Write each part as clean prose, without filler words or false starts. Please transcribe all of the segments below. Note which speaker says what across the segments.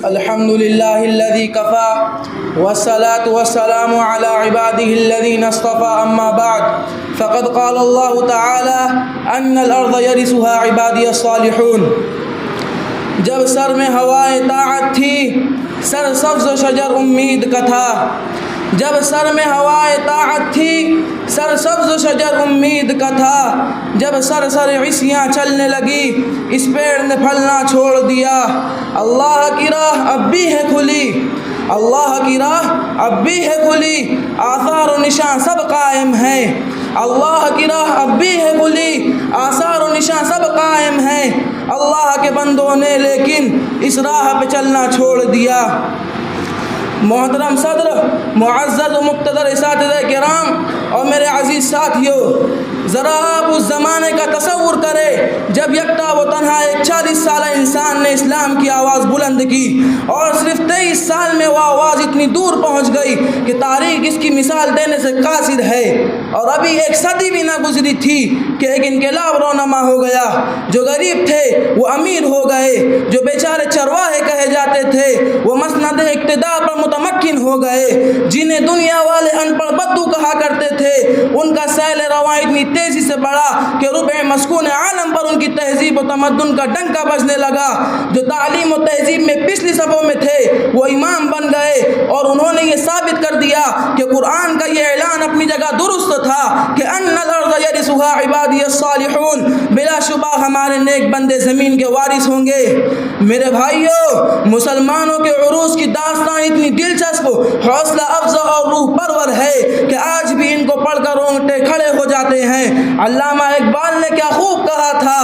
Speaker 1: الحمد لله الذي كفى والصلاة والسلام على عباده الذين اصطفى أما بعد فقد قال الله تعالى أن الأرض يرثها عبادي الصالحون. جب سر میں ہوائے طاعت تھی سر سبز و شجر امید کا تھا. جب سر میں ہوائے طاعت تھی سر سبز و شجر امید کا تھا. جب سر سر عصیاں چلنے لگی اس پیڑ نے پھلنا چھوڑ دیا. اللہ کی راہ اب بھی ہے کھلی, اللہ کی راہ اب بھی ہے کھلی, آثار و نشان سب قائم ہیں. اللہ کی راہ اب بھی ہے کھلی, آثار و نشان سب قائم ہیں. اللہ کے بندوں نے لیکن اس راہ پہ چلنا چھوڑ دیا. محترم صدر, معزز و مقتدر اساتذہ کرام اور میرے عزیز ساتھیوں, ذرا آپ اس زمانے کا تصور کریں جب یکتا و تنہا ایک 40 سالہ انسان نے اسلام کی آواز بلند کی اور صرف 23 سال میں وہ آواز اتنی دور پہنچ گئی کہ تاریخ اس کی مثال دینے سے قاصر ہے. اور ابھی ایک صدی بھی نہ گزری تھی کہ ایک انقلاب رونما ہو گیا. جو غریب تھے وہ امیر ہو گئے, جو بیچارے چرواہے کہے جاتے تھے وہ مسند اقتدار پر متمکن ہو گئے, جنہیں دنیا والے ان پڑھ بدو کہا کرتے تھے ان کا سیل رواں اتنی تیزی سے بڑھا کہ ربع مسکون عالم پر ان کی تہذیب و تمدن کا ڈنکا بجنے لگا. جو تعلیم و تہذیب میں پچھلی صفوں میں تھے وہ امام بن گئے اور انہوں نے یہ ثابت کر دیا کہ قرآن کا یہ اعلان اپنی جگہ درست تھا کہ ان الارض یرثها عبادی الصالحون, بلا شبہ ہمارے نیک بندے زمین کے وارث ہوں گے. میرے بھائیوں, مسلمانوں کے عروج کی داستان اتنی دلچسپ, حوصلہ افزا اور روح پرور ہے کہ آج بھی ان کو پڑھ کر رونگٹے کھڑے ہو جاتے ہیں. علامہ اقبال نے کیا خوب کہا تھا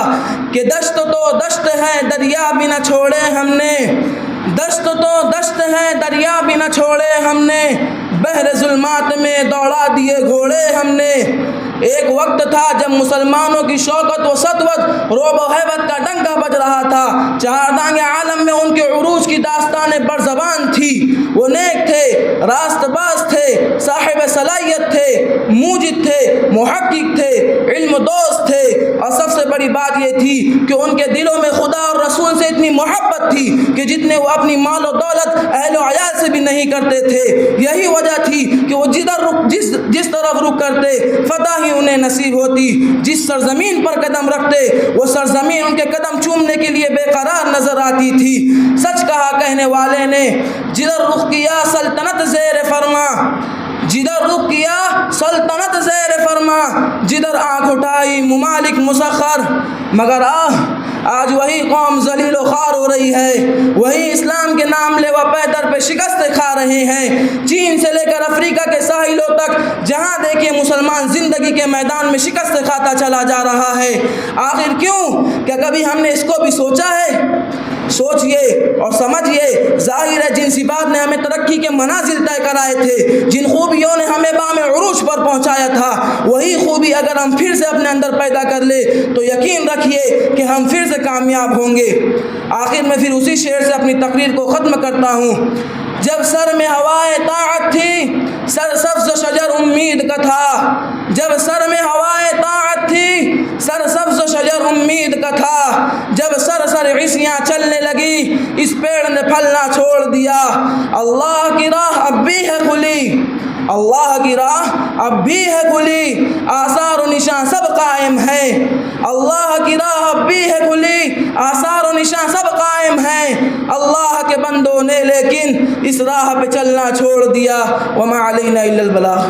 Speaker 1: کہ دشت تو دشت ہے دریا بھی نہ چھوڑے ہم نے, دشت تو دشت ہے دریا بھی نہ چھوڑے ہم نے, بحر ظلمات میں دوڑا دیے گھوڑے ہم نے. ایک وقت تھا جب مسلمانوں کی شوکت و سطوت, رعب و ہیبت کا ڈنکا بج رہا تھا. چہاردانگ عالم میں ان کے عروج کی داستانیں برزبان تھی. وہ نیک تھے, راست باز تھے, صاحب صلاحیت تھے, موجد تھے, محقق تھے, علم دوست تھے, اور سب سے بڑی بات یہ تھی کہ ان کے دلوں میں خدا اور رسول سے اتنی محبت تھی کہ جتنے وہ اپنی مال و دولت اہل و عیال سے بھی نہیں کرتے تھے. یہی وجہ تھی کہ وہ جس طرف رخ کرتے فتح ہی انہیں نصیب ہوتی. جس سرزمین پر قدم رکھتے وہ سرزمین ان کے قدم چومنے کے لیے بے قرار نظر آتی تھی. سچ کہا کہنے والے نے, جدھر رخ کیا سلطنت زیر فرما, جدھر رخ کیا سلطنت زیر فرما, جدھر آنکھ اٹھائی ممالک مسخر. مگر آج وہی قوم ذلیل و خوار ہو رہی ہے, وہی اسلام کے نام لیوا پیدر پہ شکست کھا رہے ہیں. چین سے لے کر افریقہ کے ساحلوں تک جہاں دیکھیے مسلمان زندگی کے میدان میں شکست کھاتا چلا جا رہا ہے. آخر کیوں؟ کیا کبھی ہم نے اس کو بھی سوچا ہے؟ سوچئے اور سمجھئے. ظاہر ہے جن صفات نے ہمیں ترقی کے منازل طے کرائے تھے, جن خوبیوں نے ہمیں بام عروج پر پہنچایا تھا, وہی خوبی اگر ہم پھر سے اپنے اندر پیدا کر لے تو یقین رکھیے کہ ہم پھر سے کامیاب ہوں گے. آخر میں پھر اسی شعر سے اپنی تقریر کو ختم کرتا ہوں. جب سر میں ہوائے طاعت تھی سر سبز و شجر امید کا تھا. جب سر میں ہوائے طاعت تھی سر سبز و شجر امید کا تھا. جب سر سر عصیاں چلنے لگی اس پیڑ نے پھلنا چھوڑ دیا. اللہ کی راہ اب بھی ہے کھلی, اللہ کی راہ اب بھی ہے کھلی, آثار و نشان سب قائم ہیں. اللہ کی راہ اب بھی ہے کھلی, آثار و نشان سب قائم ہیں. اللہ کے بندوں نے لیکن اس راہ پہ چلنا چھوڑ دیا. وما علینا الا البلاغ.